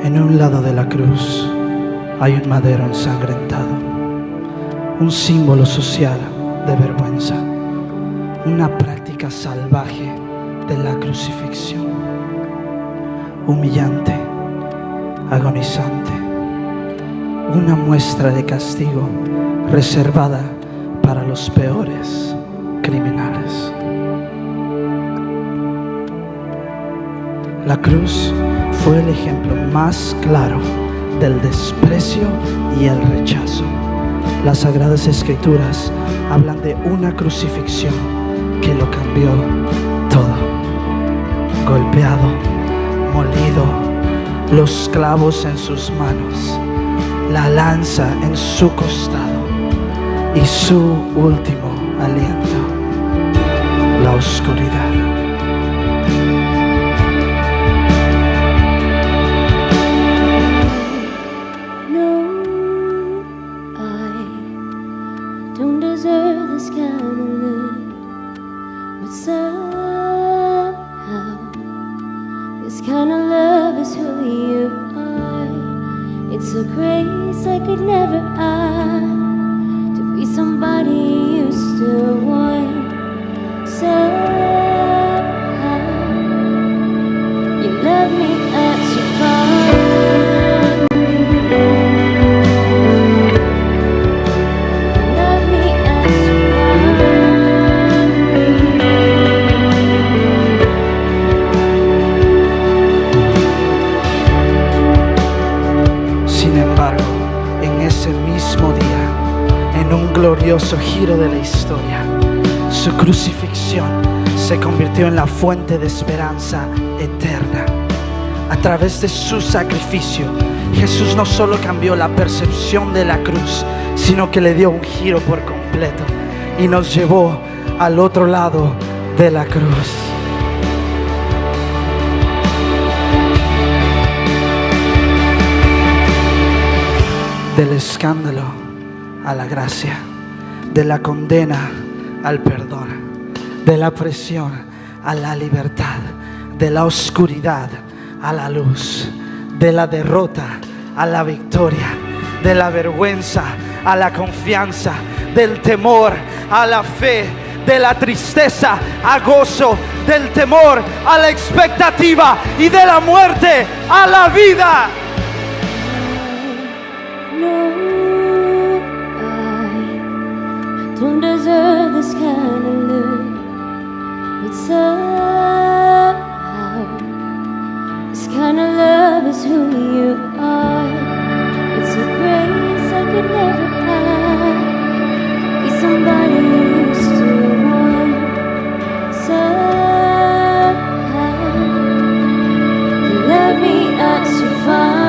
En un lado de la cruz hay un madero ensangrentado, un símbolo social de vergüenza, una práctica salvaje de la crucifixión, humillante, agonizante, una muestra de castigo reservada para los peores criminales. La cruz fue el ejemplo más claro del desprecio y el rechazo. Las Sagradas Escrituras hablan de una crucifixión que lo cambió todo. Golpeado, molido, los clavos en sus manos, la lanza en su costado y su último aliento, la oscuridad. Giro de la historia, su crucifixión se convirtió en la fuente de esperanza eterna. A través de su sacrificio, Jesús no solo cambió la percepción de la cruz, sino que le dio un giro por completo y nos llevó al otro lado de la cruz. Del escándalo a la gracia, de la condena al perdón, de la presión a la libertad, de la oscuridad a la luz, de la derrota a la victoria, de la vergüenza a la confianza, del temor a la fe, de la tristeza a gozo, del temor a la expectativa y de la muerte a la vida. Don't deserve this kind of love, but somehow this kind of love is who you are. It's a grace I could never have. Be somebody you used to want. Somehow you love me as you find.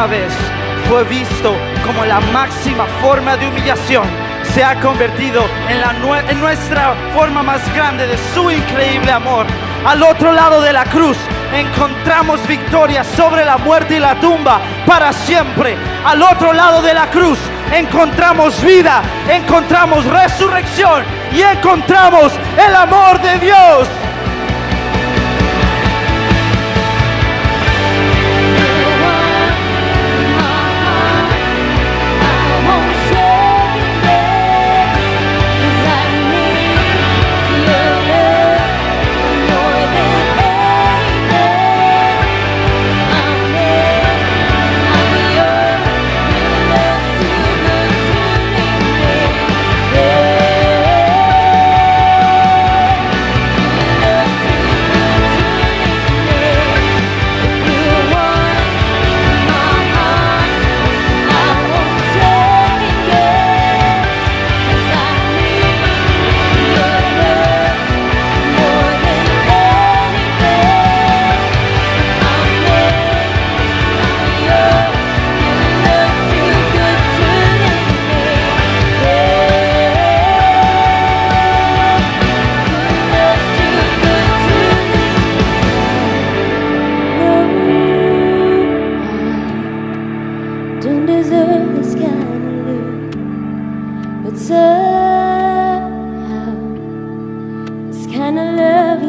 Vez fue visto como la máxima forma de humillación, se ha convertido en nuestra forma más grande de su increíble amor. Al otro lado de la cruz encontramos victoria sobre la muerte y la tumba para siempre. Al otro lado de la cruz encontramos vida, encontramos resurrección y encontramos el amor de Dios.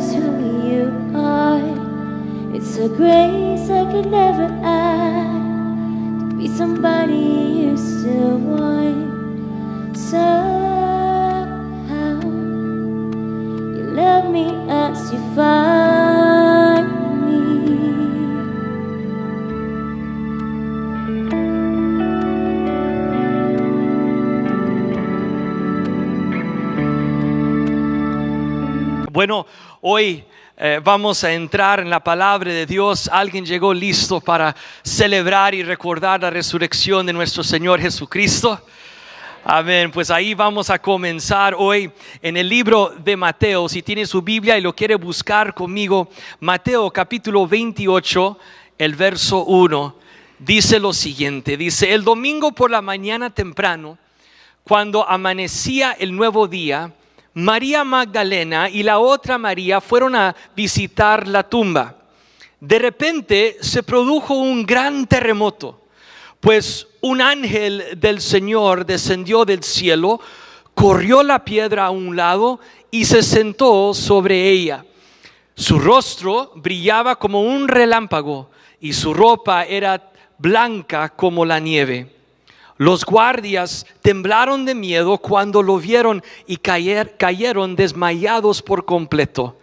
is who you are. It's a grace I could never add to be somebody you still want. Somehow you love me as you find me. Bueno, hoy vamos a entrar en la palabra de Dios. Alguien llegó listo para celebrar y recordar la resurrección de nuestro Señor Jesucristo. Amén. Pues ahí vamos a comenzar hoy en el libro de Mateo. Si tiene su Biblia y lo quiere buscar conmigo, Mateo capítulo 28, el verso 1, dice lo siguiente. Dice: el domingo por la mañana temprano, cuando amanecía el nuevo día, María Magdalena y la otra María fueron a visitar la tumba. De repente se produjo un gran terremoto, pues un ángel del Señor descendió del cielo, corrió la piedra a un lado y se sentó sobre ella. Su rostro brillaba como un relámpago y su ropa era blanca como la nieve. Los guardias temblaron de miedo cuando lo vieron y cayeron desmayados por completo.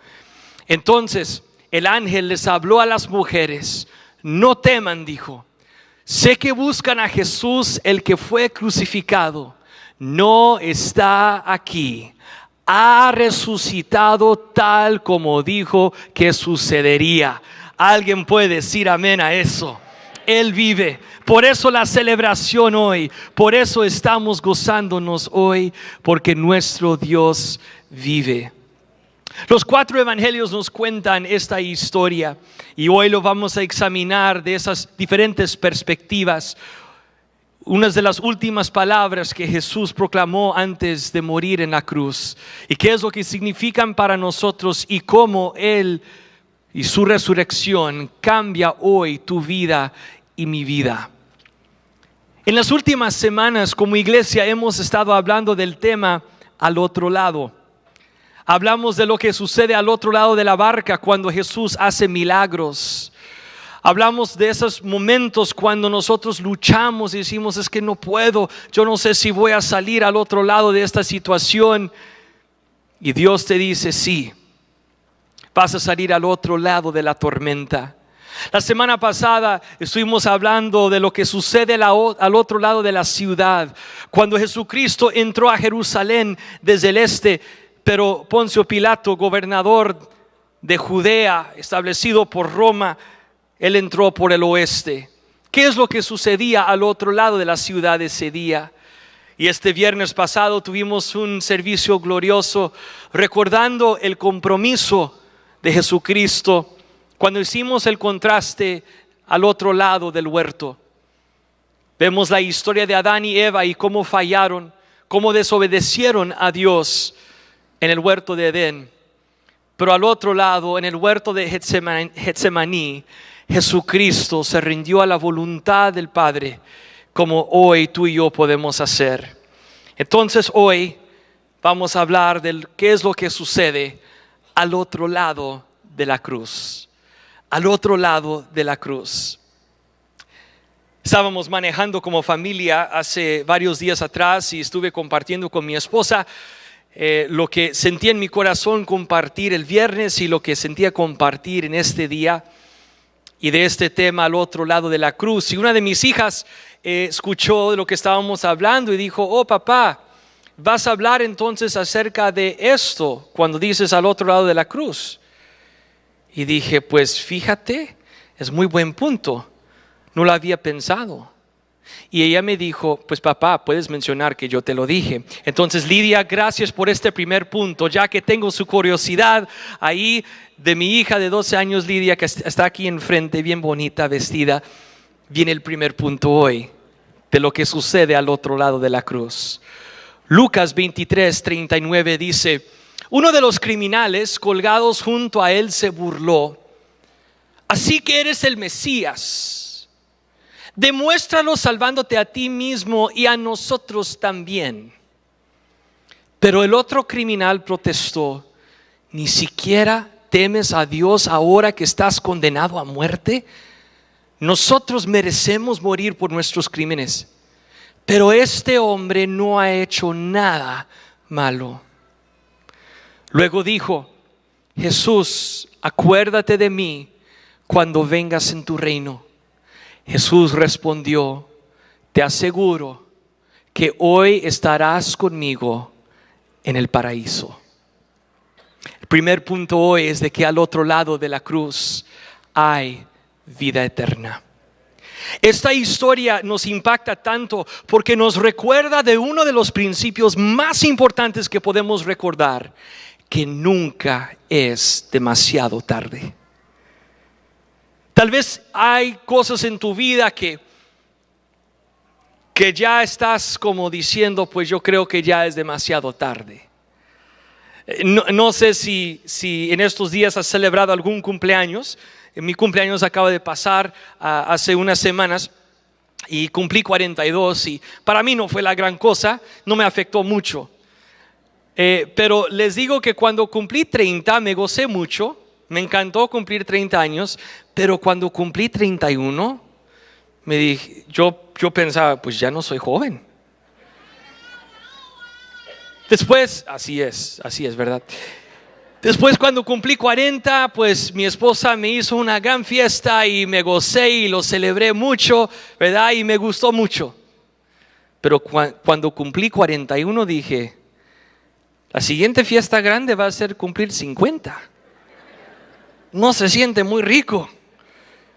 Entonces el ángel les habló a las mujeres. No teman, dijo. Sé que buscan a Jesús, el que fue crucificado. No está aquí. Ha resucitado tal como dijo que sucedería. ¿Alguien puede decir amén a eso? Él vive. Por eso la celebración hoy, por eso estamos gozándonos hoy, porque nuestro Dios vive. Los 4 evangelios nos cuentan esta historia y hoy lo vamos a examinar de esas diferentes perspectivas. Unas de las últimas palabras que Jesús proclamó antes de morir en la cruz, y qué es lo que significan para nosotros y cómo Él y su resurrección cambia hoy tu vida y mi vida. En las últimas semanas como iglesia hemos estado hablando del tema al otro lado. Hablamos de lo que sucede al otro lado de la barca cuando Jesús hace milagros. Hablamos de esos momentos cuando nosotros luchamos y decimos: es que no puedo, yo no sé si voy a salir al otro lado de esta situación. Y Dios te dice: sí, vas a salir al otro lado de la tormenta. La semana pasada estuvimos hablando de lo que sucede al otro lado de la ciudad. Cuando Jesucristo entró a Jerusalén desde el este, pero Poncio Pilato, gobernador de Judea, establecido por Roma, él entró por el oeste. ¿Qué es lo que sucedía al otro lado de la ciudad ese día? Y este viernes pasado tuvimos un servicio glorioso recordando el compromiso de Jesucristo cuando hicimos el contraste al otro lado del huerto. Vemos la historia de Adán y Eva y cómo fallaron, cómo desobedecieron a Dios en el huerto de Edén. Pero al otro lado, en el huerto de Getsemaní, Jesucristo se rindió a la voluntad del Padre, como hoy tú y yo podemos hacer. Entonces hoy vamos a hablar de qué es lo que sucede al otro lado de la cruz. Al otro lado de la cruz. Estábamos manejando como familia hace varios días atrás y estuve compartiendo con mi esposa lo que sentía en mi corazón compartir el viernes y lo que sentía compartir en este día y de este tema al otro lado de la cruz. Y una de mis hijas escuchó de lo que estábamos hablando y dijo: oh papá, ¿vas a hablar entonces acerca de esto cuando dices al otro lado de la cruz? Y dije: pues fíjate, es muy buen punto, no lo había pensado. Y ella me dijo: pues papá, puedes mencionar que yo te lo dije. Entonces Lidia, gracias por este primer punto, ya que tengo su curiosidad ahí de mi hija de 12 años, Lidia, que está aquí enfrente, bien bonita, vestida. Viene el primer punto hoy de lo que sucede al otro lado de la cruz. Lucas 23:39 dice: uno de los criminales colgados junto a él se burló: así que eres el Mesías, demuéstralo salvándote a ti mismo y a nosotros también. Pero el otro criminal protestó: ni siquiera temes a Dios ahora que estás condenado a muerte? Nosotros merecemos morir por nuestros crímenes, pero este hombre no ha hecho nada malo. Luego dijo: Jesús, acuérdate de mí cuando vengas en tu reino. Jesús respondió: te aseguro que hoy estarás conmigo en el paraíso. El primer punto hoy es de que al otro lado de la cruz hay vida eterna. Esta historia nos impacta tanto porque nos recuerda de uno de los principios más importantes que podemos recordar: que nunca es demasiado tarde. Tal vez hay cosas en tu vida que ya estás como diciendo, pues yo creo que ya es demasiado tarde. No sé si en estos días has celebrado algún cumpleaños. Mi cumpleaños acaba de pasar hace unas semanas y cumplí 42 y para mí no fue la gran cosa, no me afectó mucho. Pero les digo que cuando cumplí 30 me gocé mucho, me encantó cumplir 30 años, pero cuando cumplí 31 me dije, yo pensaba, pues ya no soy joven. Después, así es, ¿verdad? Después cuando cumplí 40, pues mi esposa me hizo una gran fiesta y me gocé y lo celebré mucho, ¿verdad? Y me gustó mucho. Pero cuando cumplí 41 dije, la siguiente fiesta grande va a ser cumplir 50. No se siente muy rico.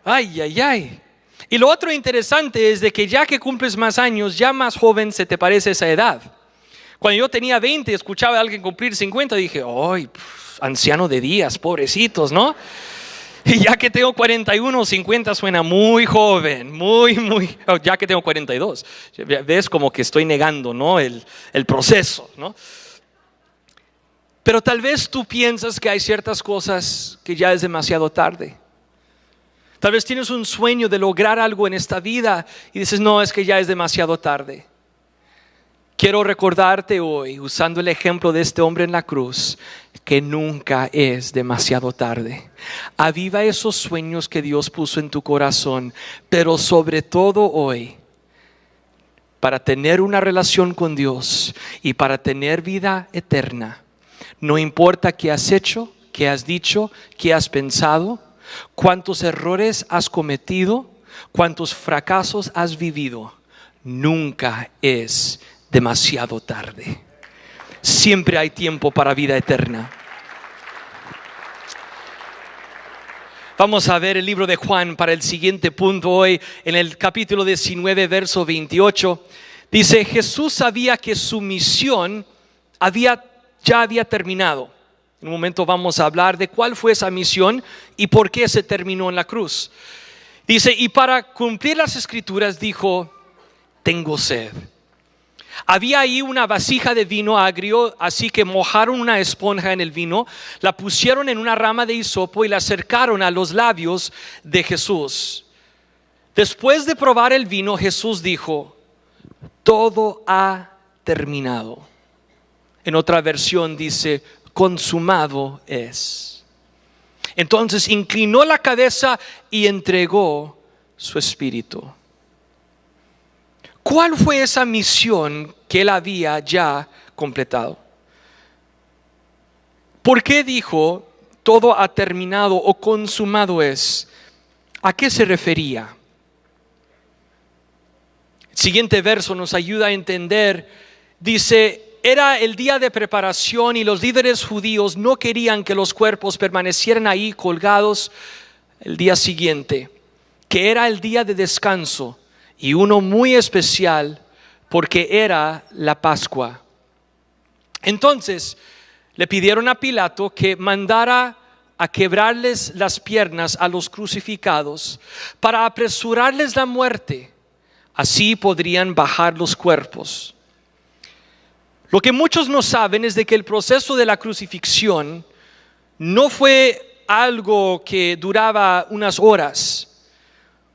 Ay. Y lo otro interesante es de que ya que cumples más años, ya más joven se te parece esa edad. Cuando yo tenía 20 y escuchaba a alguien cumplir 50, dije, ¡ay, anciano de días, pobrecitos!, ¿no? Y ya que tengo 41, 50 suena muy joven, muy, ya que tengo 42. Ves como que estoy negando, ¿no? El proceso, ¿no? Pero tal vez tú piensas que hay ciertas cosas que ya es demasiado tarde. Tal vez tienes un sueño de lograr algo en esta vida y dices, no, es que ya es demasiado tarde. Quiero recordarte hoy, usando el ejemplo de este hombre en la cruz, que nunca es demasiado tarde. Aviva esos sueños que Dios puso en tu corazón, pero sobre todo hoy, para tener una relación con Dios y para tener vida eterna. No importa qué has hecho, qué has dicho, qué has pensado, cuántos errores has cometido, cuántos fracasos has vivido, nunca es demasiado tarde. Siempre hay tiempo para vida eterna. Vamos a ver el libro de Juan para el siguiente punto hoy, en el capítulo 19, verso 28. Dice, Jesús sabía que su misión ya había terminado. En un momento vamos a hablar de cuál fue esa misión y por qué se terminó en la cruz. Dice, y para cumplir las escrituras dijo, tengo sed. Había ahí una vasija de vino agrio, así que mojaron una esponja en el vino, la pusieron en una rama de hisopo y la acercaron a los labios de Jesús. Después de probar el vino, Jesús dijo, todo ha terminado. En otra versión dice, consumado es. Entonces inclinó la cabeza y entregó su espíritu. ¿Cuál fue esa misión que él había ya completado? ¿Por qué dijo todo ha terminado o consumado es? ¿A qué se refería? El siguiente verso nos ayuda a entender. Dice, era el día de preparación y los líderes judíos no querían que los cuerpos permanecieran ahí colgados el día siguiente, que era el día de descanso. Y uno muy especial porque era la Pascua. Entonces le pidieron a Pilato que mandara a quebrarles las piernas a los crucificados para apresurarles la muerte. Así podrían bajar los cuerpos. Lo que muchos no saben es de que el proceso de la crucifixión no fue algo que duraba unas horas.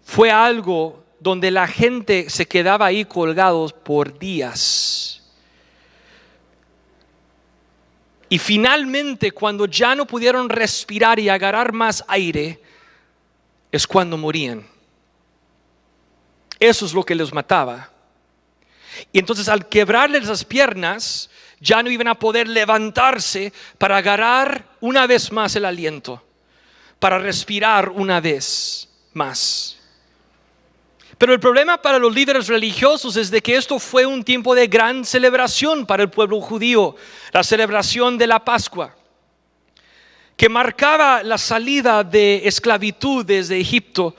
Fue algo donde la gente se quedaba ahí colgados por días. Y finalmente, cuando ya no pudieron respirar y agarrar más aire, es cuando morían. Eso es lo que los mataba. Y entonces, al quebrarles las piernas, ya no iban a poder levantarse para agarrar una vez más el aliento, para respirar una vez más. Pero el problema para los líderes religiosos es de que esto fue un tiempo de gran celebración para el pueblo judío, la celebración de la Pascua, que marcaba la salida de esclavitud desde Egipto.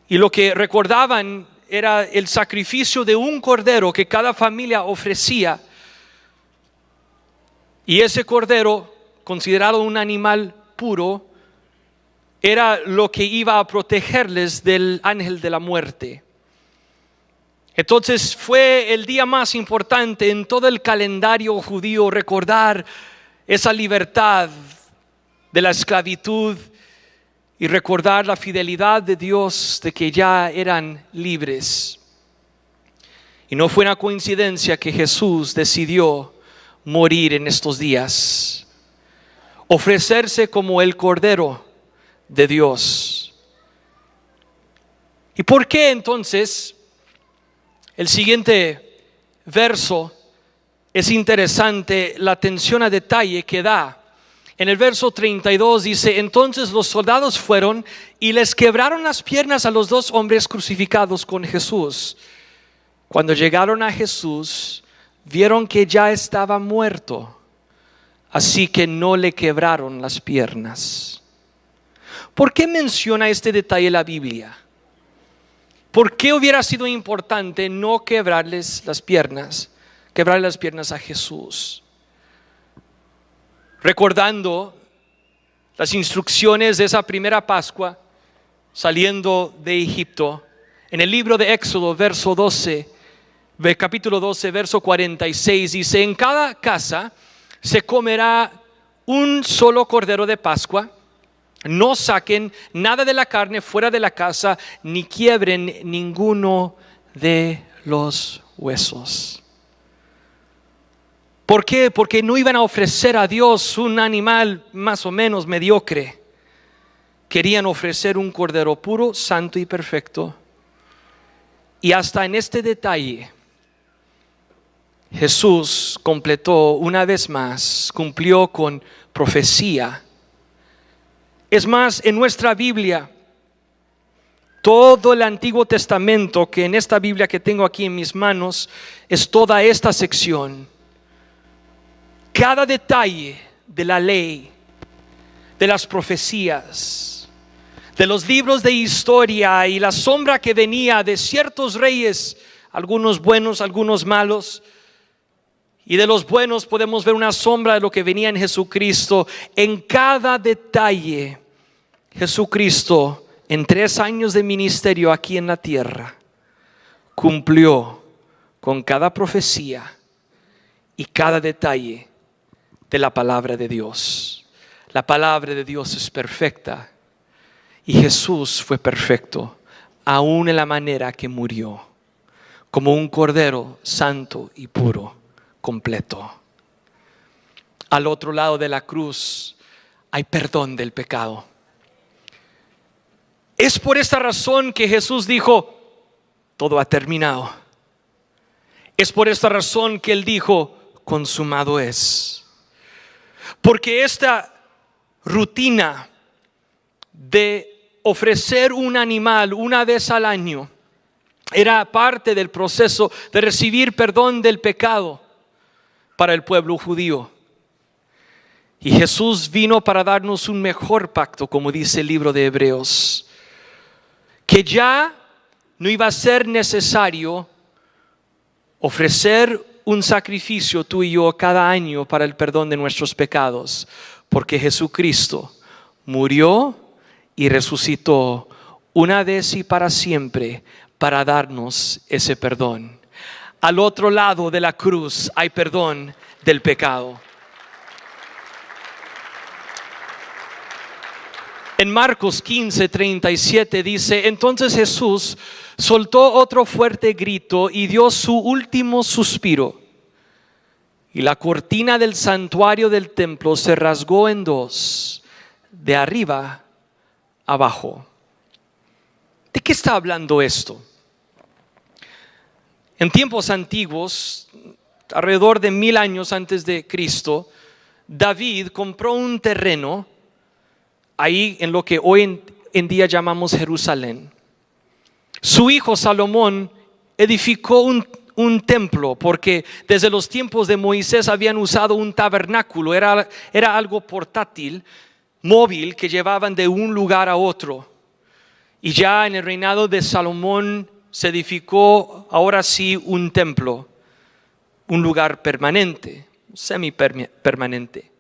Y lo que recordaban era el sacrificio de un cordero que cada familia ofrecía. Y ese cordero, considerado un animal puro, era lo que iba a protegerles del ángel de la muerte. Entonces fue el día más importante en todo el calendario judío, recordar esa libertad de la esclavitud y recordar la fidelidad de Dios de que ya eran libres. Y no fue una coincidencia que Jesús decidió morir en estos días, ofrecerse como el Cordero de Dios. ¿Y por qué entonces el siguiente verso es interesante, la atención a detalle que da? En el verso 32 dice: entonces los soldados fueron y les quebraron las piernas a los dos hombres crucificados con Jesús. Cuando llegaron a Jesús, vieron que ya estaba muerto, así que no le quebraron las piernas. ¿Por qué menciona este detalle la Biblia? ¿Por qué hubiera sido importante no quebrarles las piernas a Jesús? Recordando las instrucciones de esa primera Pascua, saliendo de Egipto, en el libro de Éxodo, capítulo 12, verso 46, dice: en cada casa se comerá un solo cordero de Pascua. No saquen nada de la carne fuera de la casa, ni quiebren ninguno de los huesos. ¿Por qué? Porque no iban a ofrecer a Dios un animal más o menos mediocre. Querían ofrecer un cordero puro, santo y perfecto. Y hasta en este detalle, Jesús completó una vez más, cumplió con profecía. Es más, en nuestra Biblia, todo el Antiguo Testamento, que en esta Biblia que tengo aquí en mis manos, es toda esta sección. Cada detalle de la ley, de las profecías, de los libros de historia y la sombra que venía de ciertos reyes, algunos buenos, algunos malos. Y de los buenos podemos ver una sombra de lo que venía en Jesucristo. En cada detalle, Jesucristo, en 3 años de ministerio aquí en la tierra, cumplió con cada profecía y cada detalle de la palabra de Dios. La palabra de Dios es perfecta y Jesús fue perfecto, aún en la manera que murió, como un cordero santo y puro, completo. Al otro lado de la cruz hay perdón del pecado. Es por esta razón que Jesús dijo: todo ha terminado. Es por esta razón que Él dijo: consumado es. Porque esta rutina de ofrecer un animal una vez al año era parte del proceso de recibir perdón del pecado para el pueblo judío. Y Jesús vino para darnos un mejor pacto, como dice el libro de Hebreos, que ya no iba a ser necesario ofrecer un sacrificio tú y yo cada año para el perdón de nuestros pecados, porque Jesucristo murió y resucitó una vez y para siempre para darnos ese perdón. Al otro lado de la cruz hay perdón del pecado. En Marcos 15:37 dice: entonces Jesús soltó otro fuerte grito y dio su último suspiro. y la cortina del santuario del templo se rasgó en dos, de arriba abajo. ¿De qué está hablando esto? En tiempos antiguos, alrededor de 1000 años antes de Cristo, David compró un terreno ahí en lo que hoy en día llamamos Jerusalén. Su hijo Salomón edificó un templo, porque desde los tiempos de Moisés habían usado un tabernáculo. Era algo portátil, móvil, que llevaban de un lugar a otro. Y ya en el reinado de Salomón se edificó ahora sí un templo, un lugar permanente, semipermanente.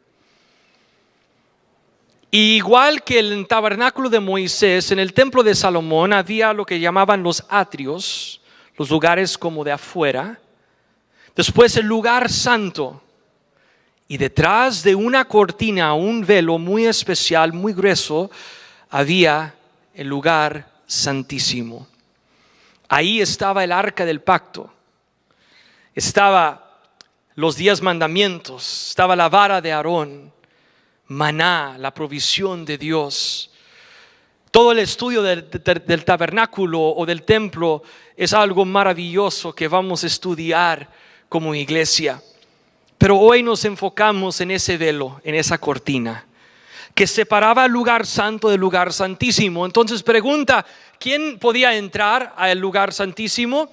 Y igual que el tabernáculo de Moisés, en el templo de Salomón había lo que llamaban los atrios, los lugares como de afuera. Después el lugar santo. Y detrás de una cortina, un velo muy especial, muy grueso, había el lugar santísimo. Ahí estaba el arca del pacto. Estaba los 10 mandamientos. Estaba la vara de Aarón. Maná, la provisión de Dios. Todo el estudio del tabernáculo o del templo es algo maravilloso que vamos a estudiar como iglesia. Pero hoy nos enfocamos en ese velo, en esa cortina que separaba el lugar santo del lugar santísimo. Entonces pregunta, ¿quién podía entrar al lugar santísimo?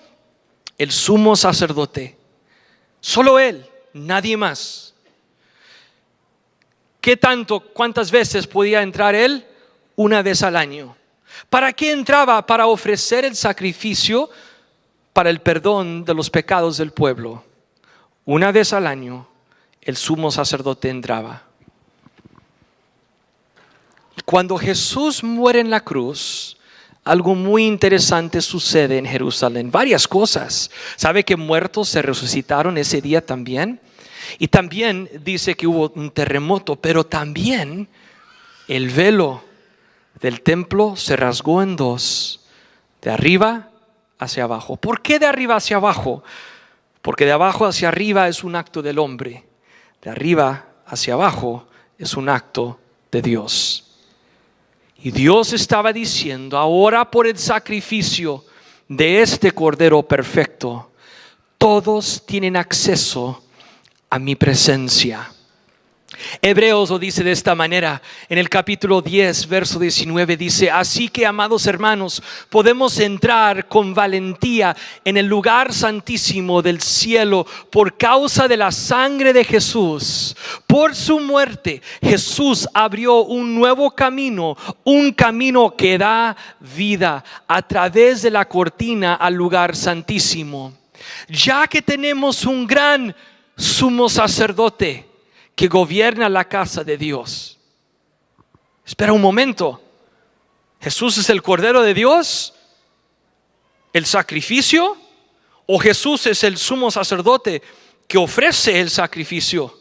El sumo sacerdote. Solo él, nadie más. ¿Cuántas veces podía entrar él? Una vez al año. ¿Para qué entraba? Para ofrecer el sacrificio para el perdón de los pecados del pueblo. Una vez al año el sumo sacerdote entraba. Cuando Jesús muere en la cruz, algo muy interesante sucede en Jerusalén. Varias cosas. ¿Sabe que muertos se resucitaron ese día también? Y también dice que hubo un terremoto, pero también el velo del templo se rasgó en dos, de arriba hacia abajo. ¿Por qué de arriba hacia abajo? Porque de abajo hacia arriba es un acto del hombre, de arriba hacia abajo es un acto de Dios. Y Dios estaba diciendo, ahora por el sacrificio de este Cordero perfecto, todos tienen acceso a mi presencia. Hebreos lo dice de esta manera, en el capítulo 10, verso 19 dice: así que, amados hermanos, podemos entrar con valentía en el lugar santísimo del cielo por causa de la sangre de Jesús. Por su muerte, Jesús abrió un nuevo camino, un camino que da vida a través de la cortina al lugar santísimo. Ya que tenemos un gran sumo sacerdote que gobierna la casa de Dios. Espera un momento. ¿Jesús es el Cordero de Dios? ¿El sacrificio? ¿O Jesús es el sumo sacerdote que ofrece el sacrificio?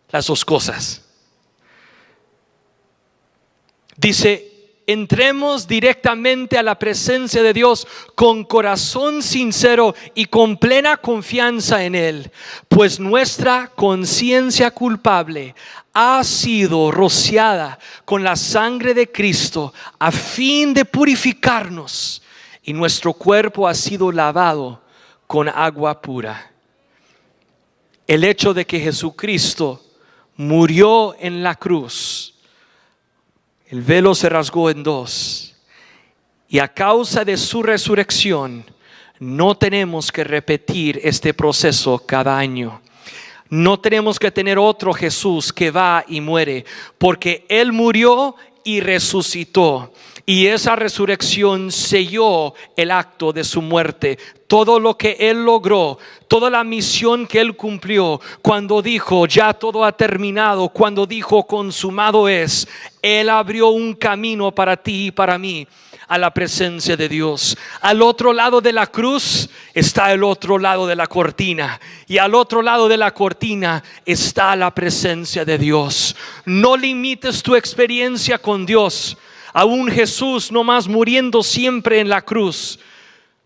Las dos cosas. Dice: entremos directamente a la presencia de Dios con corazón sincero y con plena confianza en Él, pues nuestra conciencia culpable ha sido rociada con la sangre de Cristo a fin de purificarnos, y nuestro cuerpo ha sido lavado con agua pura. El hecho de que Jesucristo murió en la cruz, el velo se rasgó en dos, y a causa de su resurrección no tenemos que repetir este proceso cada año. No tenemos que tener otro Jesús que va y muere, porque Él murió y resucitó, y esa resurrección selló el acto de su muerte. Todo lo que Él logró, toda la misión que Él cumplió, cuando dijo ya todo ha terminado, cuando dijo consumado es, Él abrió un camino para ti y para mí a la presencia de Dios. Al otro lado de la cruz está el otro lado de la cortina, y al otro lado de la cortina está la presencia de Dios. No limites tu experiencia con Dios a un Jesús nomás muriendo siempre en la cruz,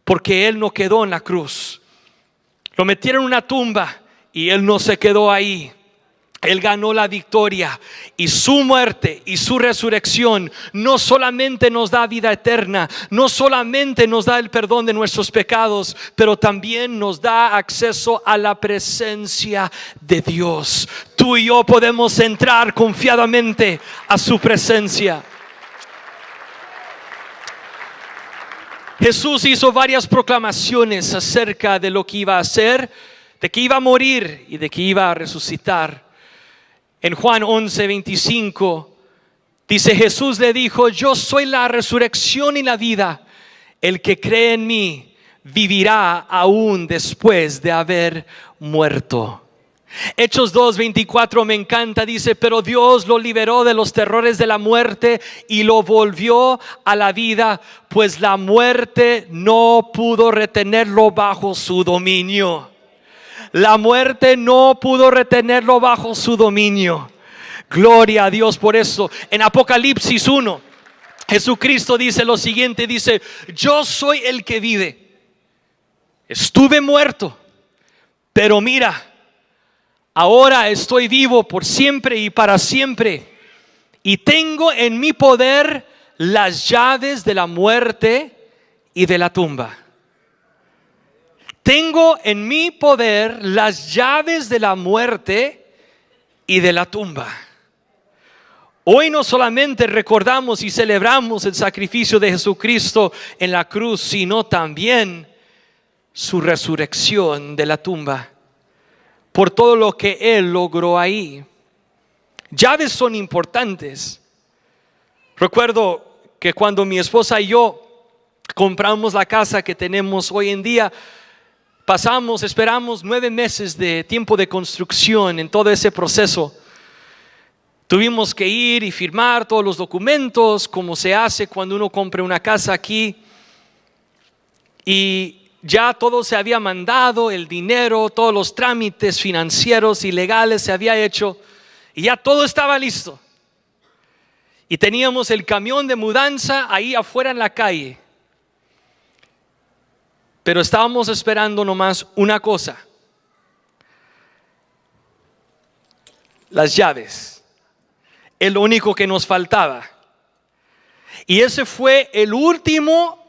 porque Él no quedó en la cruz. Lo metieron en una tumba Y Él no se quedó ahí. Él ganó la victoria, y su muerte y su resurrección no solamente nos da vida eterna, no solamente nos da el perdón de nuestros pecados, pero también nos da acceso a la presencia de Dios. Tú y yo podemos entrar confiadamente a su presencia. Jesús hizo varias proclamaciones acerca de lo que iba a hacer, de que iba a morir y de que iba a resucitar. En Juan 11:25 dice: Jesús le dijo: yo soy la resurrección y la vida. El que cree en mí vivirá aún después de haber muerto. Hechos 2:24 me encanta, dice: pero Dios lo liberó de los terrores de la muerte y lo volvió a la vida, pues la muerte no pudo retenerlo bajo su dominio. La muerte no pudo retenerlo bajo su dominio. Gloria a Dios por eso. En Apocalipsis 1, Jesucristo dice lo siguiente, dice: yo soy el que vive. Estuve muerto, pero mira, ahora estoy vivo por siempre y para siempre. Y tengo en mi poder las llaves de la muerte y de la tumba. Tengo en mi poder las llaves de la muerte y de la tumba. Hoy no solamente recordamos y celebramos el sacrificio de Jesucristo en la cruz, sino también su resurrección de la tumba, por todo lo que Él logró ahí. Llaves son importantes. Recuerdo que cuando mi esposa y yo compramos la casa que tenemos hoy en día, esperamos 9 meses de tiempo de construcción. En todo ese proceso tuvimos que ir y firmar todos los documentos, como se hace cuando uno compra una casa aquí. Y ya todo se había mandado, el dinero, todos los trámites financieros y legales se había hecho, y ya todo estaba listo. Y teníamos el camión de mudanza ahí afuera en la calle. Pero estábamos esperando nomás una cosa: las llaves. Es lo único que nos faltaba. Y ese fue el último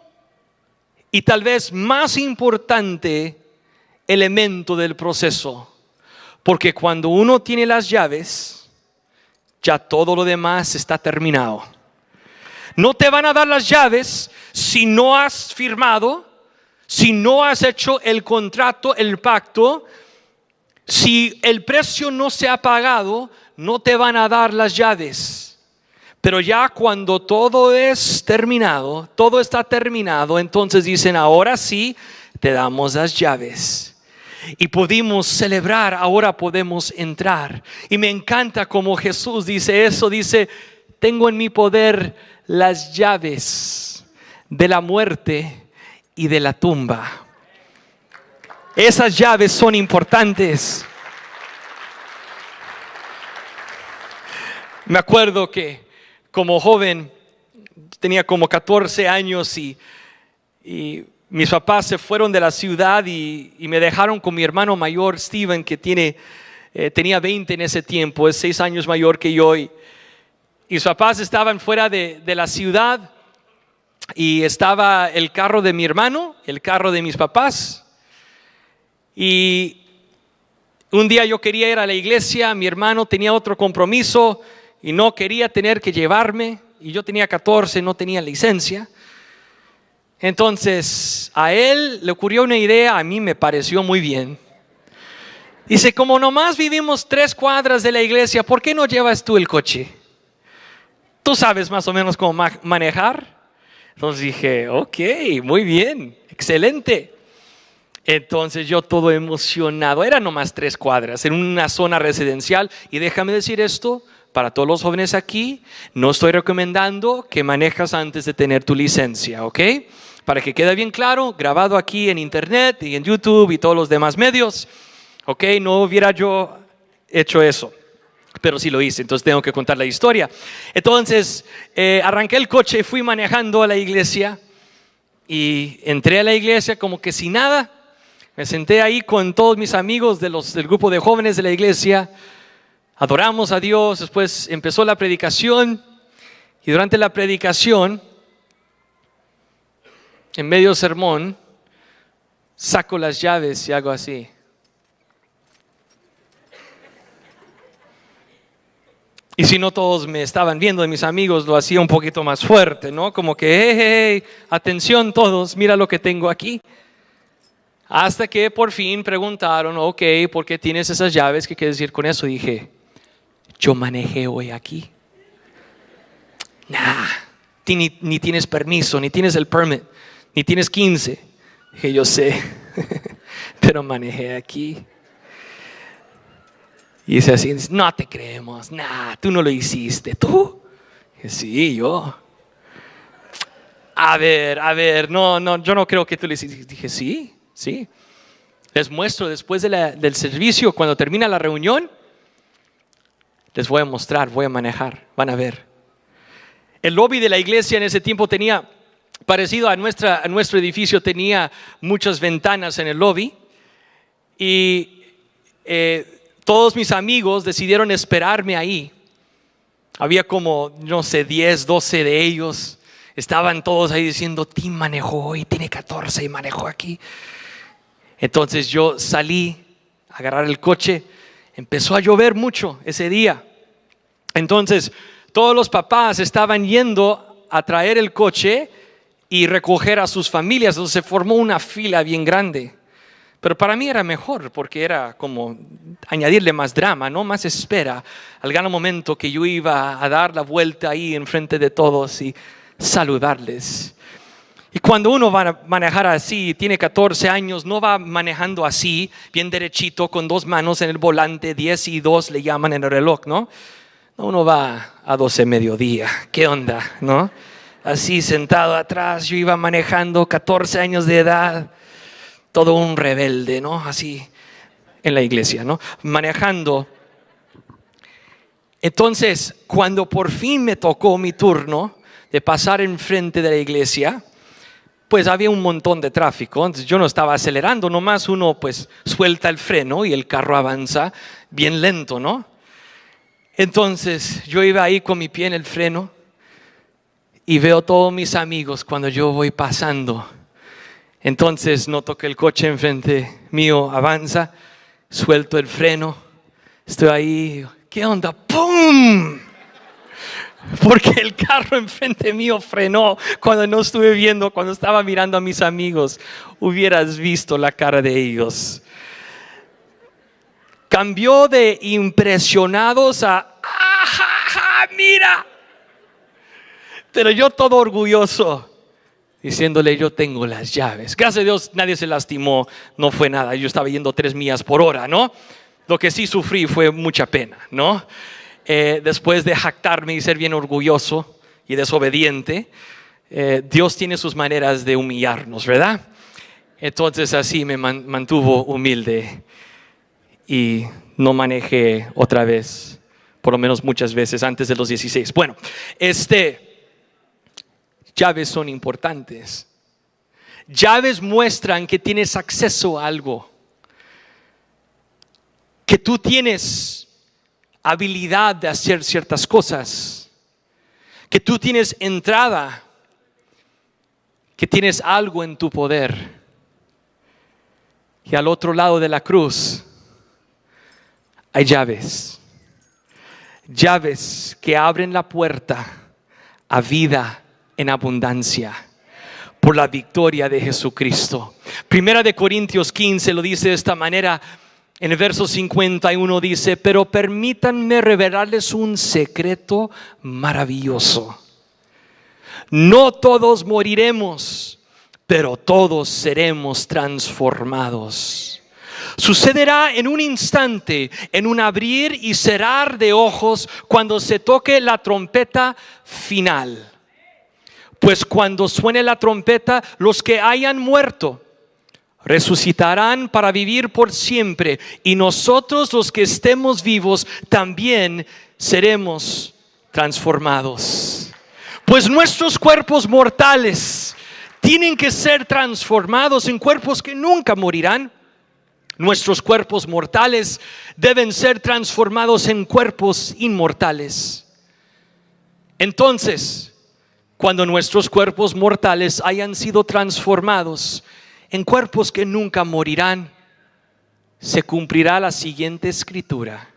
y tal vez más importante elemento del proceso. Porque cuando uno tiene las llaves, ya todo lo demás está terminado. No te van a dar las llaves si no has firmado, si no has hecho el contrato, el pacto. Si el precio no se ha pagado, no te van a dar las llaves. Pero ya cuando todo es terminado, todo está terminado, entonces dicen: ahora sí, te damos las llaves. Y pudimos celebrar, ahora podemos entrar. Y me encanta como Jesús dice eso, dice: tengo en mi poder las llaves de la muerte y de la tumba. Esas llaves son importantes. Me acuerdo que como joven, tenía como 14 años y mis papás se fueron de la ciudad y me dejaron con mi hermano mayor, Steven, que tenía 20 en ese tiempo, es 6 años mayor que yo. Y mis papás estaban fuera de la ciudad y estaba el carro de mi hermano, el carro de mis papás. Y un día yo quería ir a la iglesia, mi hermano tenía otro compromiso y no quería tener que llevarme, y yo tenía 14, no tenía licencia. Entonces a él le ocurrió una idea, a mí me pareció muy bien. Dice: como nomás vivimos 3 cuadras de la iglesia, ¿por qué no llevas tú el coche? Tú sabes más o menos cómo manejar. Entonces dije: ok, muy bien, excelente. Entonces yo todo emocionado, era nomás 3 cuadras en una zona residencial. Y déjame decir esto para todos los jóvenes aquí: no estoy recomendando que manejas antes de tener tu licencia, ¿ok? Para que quede bien claro, grabado aquí en internet y en YouTube y todos los demás medios, ¿ok? No hubiera yo hecho eso, pero sí lo hice, entonces tengo que contar la historia. Entonces arranqué el coche, fui manejando a la iglesia y entré a la iglesia como que sin nada. Me senté ahí con todos mis amigos del grupo de jóvenes de la iglesia. Adoramos a Dios. Después empezó la predicación. Y durante la predicación, en medio del sermón, saco las llaves y hago así. Y si no todos me estaban viendo de mis amigos, lo hacía un poquito más fuerte, ¿no? Como que, hey, atención todos, mira lo que tengo aquí. Hasta que por fin preguntaron, ok, ¿por qué tienes esas llaves? ¿Qué quieres decir con eso? Dije, yo manejé hoy aquí. Ni tienes permiso, ni tienes el permit, ni tienes 15. Dije, yo sé, pero manejé aquí. Y dice así, no te creemos, tú no lo hiciste, ¿tú? Dije, sí, yo. A ver, no, yo no creo que tú lo hiciste. Dije, sí. Les muestro después del servicio, cuando termina la reunión, les voy a mostrar, voy a manejar, van a ver. El lobby de la iglesia en ese tiempo tenía, parecido a nuestro edificio, tenía muchas ventanas en el lobby. Y todos mis amigos decidieron esperarme ahí. Había como, 10, 12 de ellos. Estaban todos ahí diciendo, Tim manejó hoy, tiene 14 y manejó aquí. Entonces yo salí a agarrar el coche. Empezó a llover mucho ese día. Entonces todos los papás estaban yendo a traer el coche y recoger a sus familias. Entonces se formó una fila bien grande. Pero para mí era mejor porque era como añadirle más drama, ¿no? Más espera al gran momento que yo iba a dar la vuelta ahí enfrente de todos y saludarles. Y cuando uno va a manejar así, tiene 14 años, no va manejando así, bien derechito, con 2 manos en el volante, 10 y 2 le llaman en el reloj, ¿no? Uno va a 12 mediodía, ¿qué onda, no? Así sentado atrás, yo iba manejando, 14 años de edad. Todo un rebelde, ¿no? Así en la iglesia, ¿no? Manejando. Entonces, cuando por fin me tocó mi turno de pasar enfrente de la iglesia, pues había un montón de tráfico. Entonces yo no estaba acelerando, nomás uno pues suelta el freno y el carro avanza bien lento, ¿no? Entonces yo iba ahí con mi pie en el freno y veo todos mis amigos cuando yo voy pasando. Entonces noto que el coche enfrente mío avanza, suelto el freno, estoy ahí, ¿qué onda? ¡Pum! Porque el carro enfrente mío frenó cuando no estuve viendo, cuando estaba mirando a mis amigos. Hubieras visto la cara de ellos. Cambió de impresionados a ¡mira! Pero yo todo orgulloso, diciéndole, yo tengo las llaves. Gracias a Dios nadie se lastimó, no fue nada. Yo estaba yendo 3 millas por hora, ¿no? Lo que sí sufrí fue mucha pena, ¿no? Después de jactarme y ser bien orgulloso y desobediente, Dios tiene sus maneras de humillarnos, ¿verdad? Entonces así me mantuvo humilde y no manejé otra vez, por lo menos muchas veces antes de los 16. Bueno, llaves son importantes. Llaves muestran que tienes acceso a algo, que tú tienes habilidad de hacer ciertas cosas, que tú tienes entrada, que tienes algo en tu poder. Y al otro lado de la cruz hay llaves. Llaves que abren la puerta a vida en abundancia por la victoria de Jesucristo. Primera de Corintios 15 lo dice de esta manera. En el verso 51 dice, pero permítanme revelarles un secreto maravilloso. No todos moriremos, pero todos seremos transformados. Sucederá en un instante, en un abrir y cerrar de ojos, cuando se toque la trompeta final. Pues cuando suene la trompeta, los que hayan muerto resucitarán para vivir por siempre, y nosotros los que estemos vivos también seremos transformados. Pues nuestros cuerpos mortales tienen que ser transformados en cuerpos que nunca morirán, Nuestros cuerpos mortales deben ser transformados en cuerpos inmortales. Entonces, cuando nuestros cuerpos mortales hayan sido transformados en cuerpos que nunca morirán, se cumplirá la siguiente escritura: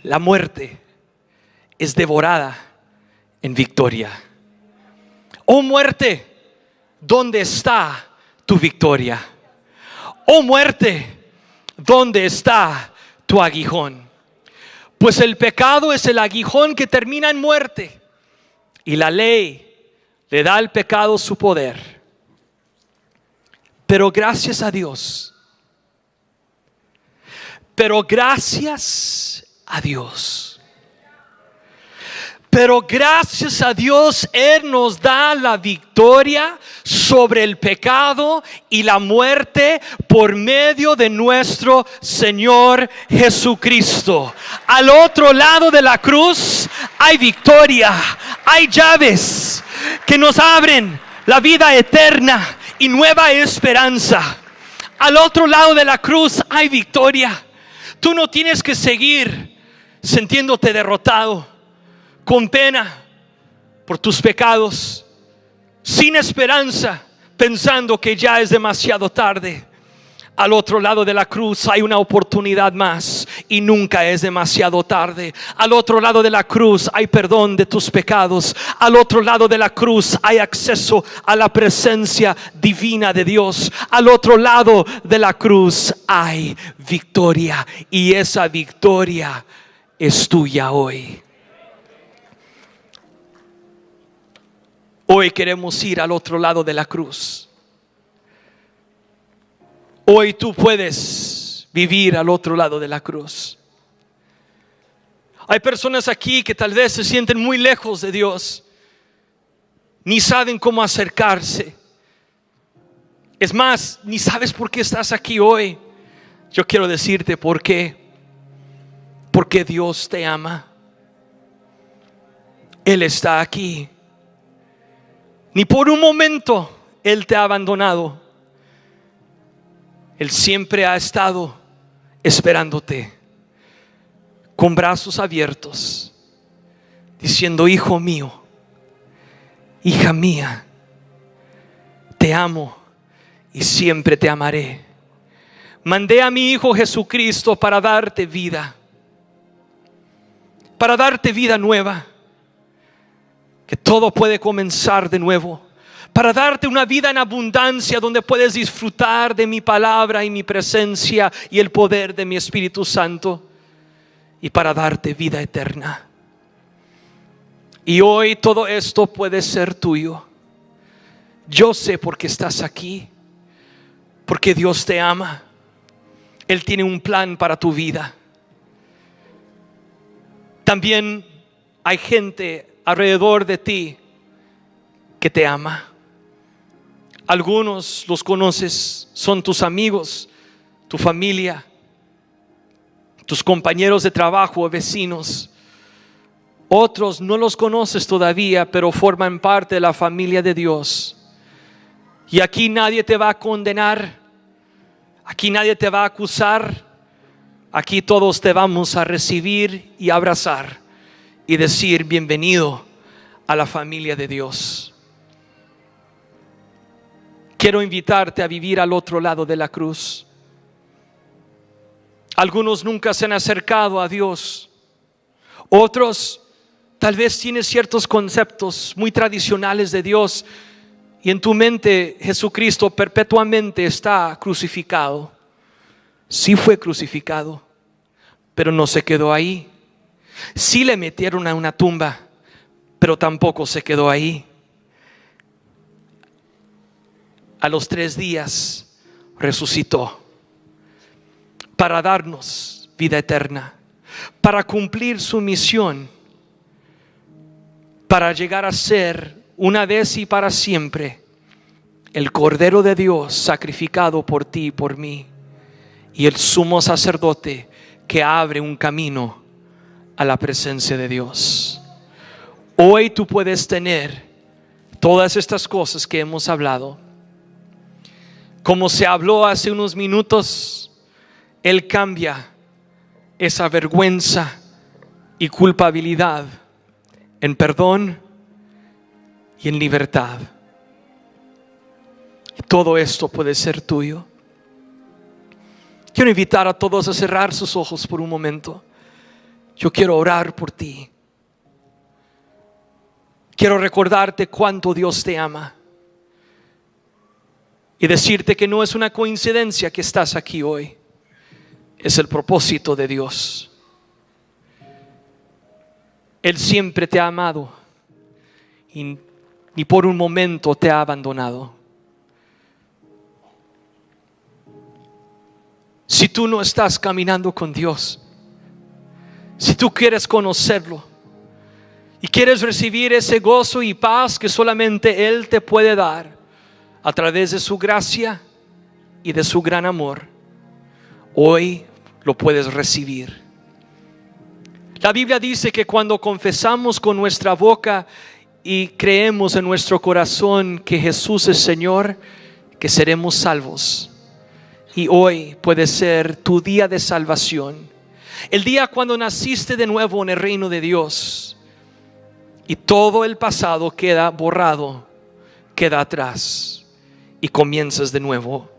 la muerte es devorada en victoria. Oh muerte, ¿dónde está tu victoria? Oh muerte, ¿dónde está tu aguijón? Pues el pecado es el aguijón que termina en muerte, y la ley le da al pecado su poder. Pero gracias a Dios, Pero gracias a Dios, Él nos da la victoria sobre el pecado y la muerte por medio de nuestro Señor Jesucristo. Al otro lado de la cruz hay victoria, hay llaves que nos abren la vida eterna y nueva esperanza. Al otro lado de la cruz hay victoria. Tú no tienes que seguir sintiéndote derrotado, con pena por tus pecados, sin esperanza, pensando que ya es demasiado tarde. Al otro lado de la cruz hay una oportunidad más y nunca es demasiado tarde. Al otro lado de la cruz hay perdón de tus pecados. Al otro lado de la cruz hay acceso a la presencia divina de Dios. Al otro lado de la cruz hay victoria, y esa victoria es tuya hoy. Hoy queremos ir al otro lado de la cruz. Hoy tú puedes vivir al otro lado de la cruz. Hay personas aquí que tal vez se sienten muy lejos de Dios, ni saben cómo acercarse. Es más, ni sabes por qué estás aquí hoy. Yo quiero decirte por qué. Porque Dios te ama. Él está aquí. Ni por un momento Él te ha abandonado. Él siempre ha estado esperándote con brazos abiertos, diciendo: hijo mío, hija mía, te amo y siempre te amaré. Mandé a mi Hijo Jesucristo para darte vida nueva, que todo puede comenzar de nuevo, para darte una vida en abundancia donde puedes disfrutar de mi palabra y mi presencia y el poder de mi Espíritu Santo, y para darte vida eterna. Y hoy todo esto puede ser tuyo. Yo sé por qué estás aquí, porque Dios te ama. Él tiene un plan para tu vida. También hay gente alrededor de ti que te ama. Algunos los conoces, son tus amigos, tu familia, tus compañeros de trabajo o vecinos. Otros no los conoces todavía, pero forman parte de la familia de Dios. Y aquí nadie te va a condenar, aquí nadie te va a acusar. Aquí todos te vamos a recibir y abrazar y decir: bienvenido a la familia de Dios. Quiero invitarte a vivir al otro lado de la cruz. Algunos nunca se han acercado a Dios. Otros tal vez tienen ciertos conceptos muy tradicionales de Dios, y en tu mente Jesucristo perpetuamente está crucificado. Sí fue crucificado, pero no se quedó ahí. Sí le metieron a una tumba, pero tampoco se quedó ahí. A los 3 días resucitó para darnos vida eterna, para cumplir su misión, para llegar a ser una vez y para siempre el Cordero de Dios sacrificado por ti y por mí, y el sumo sacerdote que abre un camino a la presencia de Dios. Hoy tú puedes tener todas estas cosas que hemos hablado. Como se habló hace unos minutos, Él cambia esa vergüenza y culpabilidad en perdón y en libertad. Y todo esto puede ser tuyo. Quiero invitar a todos a cerrar sus ojos por un momento. Yo quiero orar por ti. Quiero recordarte cuánto Dios te ama y decirte que no es una coincidencia que estás aquí hoy. Es el propósito de Dios. Él siempre te ha amado y ni por un momento te ha abandonado. Si tú no estás caminando con Dios, si tú quieres conocerlo y quieres recibir ese gozo y paz que solamente Él te puede dar a través de su gracia y de su gran amor, hoy lo puedes recibir. La Biblia dice que cuando confesamos con nuestra boca y creemos en nuestro corazón que Jesús es Señor, que seremos salvos. Y hoy puede ser tu día de salvación, el día cuando naciste de nuevo en el reino de Dios y todo el pasado queda borrado, queda atrás y comienzas de nuevo.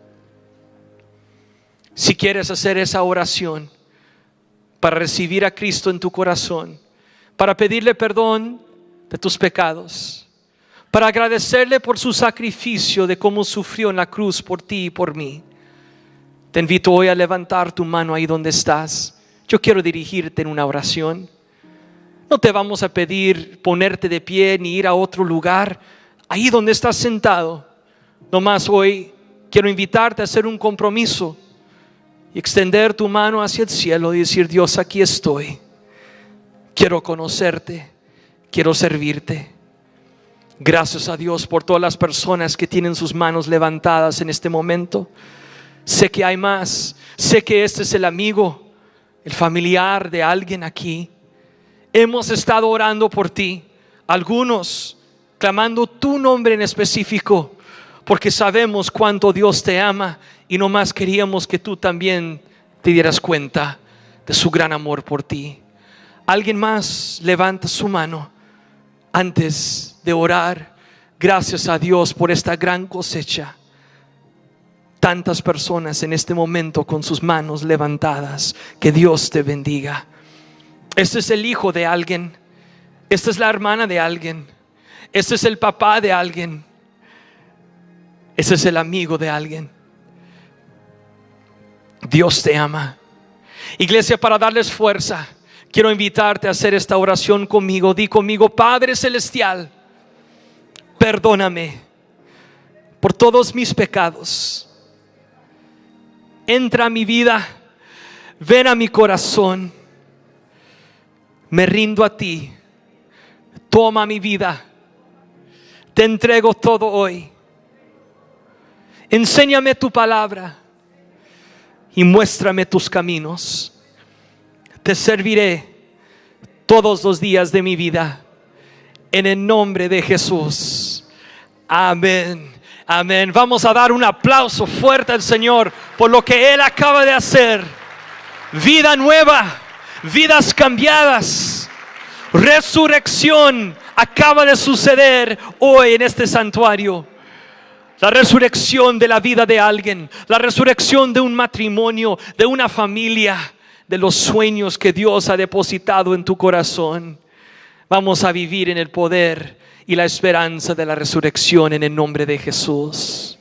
Si quieres hacer esa oración para recibir a Cristo en tu corazón, para pedirle perdón de tus pecados, para agradecerle por su sacrificio de cómo sufrió en la cruz por ti y por mí, te invito hoy a levantar tu mano ahí donde estás. Yo quiero dirigirte en una oración. No te vamos a pedir ponerte de pie ni ir a otro lugar. Ahí donde estás sentado, nomás hoy quiero invitarte a hacer un compromiso y extender tu mano hacia el cielo y decir: Dios, aquí estoy. Quiero conocerte, quiero servirte. Gracias a Dios por todas las personas que tienen sus manos levantadas en este momento. Sé que hay más. Sé que este es el amigo, el familiar de alguien aquí. Hemos estado orando por ti, algunos clamando tu nombre en específico, porque sabemos cuánto Dios te ama y nomás queríamos que tú también te dieras cuenta de su gran amor por ti. Alguien más levanta su mano antes de orar. Gracias a Dios por esta gran cosecha. Tantas personas en este momento con sus manos levantadas. Que Dios te bendiga. Este es el hijo de alguien. Esta es la hermana de alguien. Este es el papá de alguien. Este es el amigo de alguien. Dios te ama. Iglesia, para darles fuerza, quiero invitarte a hacer esta oración conmigo. Di conmigo: Padre Celestial, perdóname por todos mis pecados. Entra a mi vida, ven a mi corazón. Me rindo a ti. Toma mi vida. Te entrego todo hoy. Enséñame tu palabra y muéstrame tus caminos. Te serviré todos los días de mi vida. En el nombre de Jesús. Amén. Amén. Vamos a dar un aplauso fuerte al Señor por lo que Él acaba de hacer. Vida nueva, vidas cambiadas, resurrección acaba de suceder hoy en este santuario. La resurrección de la vida de alguien, la resurrección de un matrimonio, de una familia, de los sueños que Dios ha depositado en tu corazón. Vamos a vivir en el poder y la esperanza de la resurrección en el nombre de Jesús.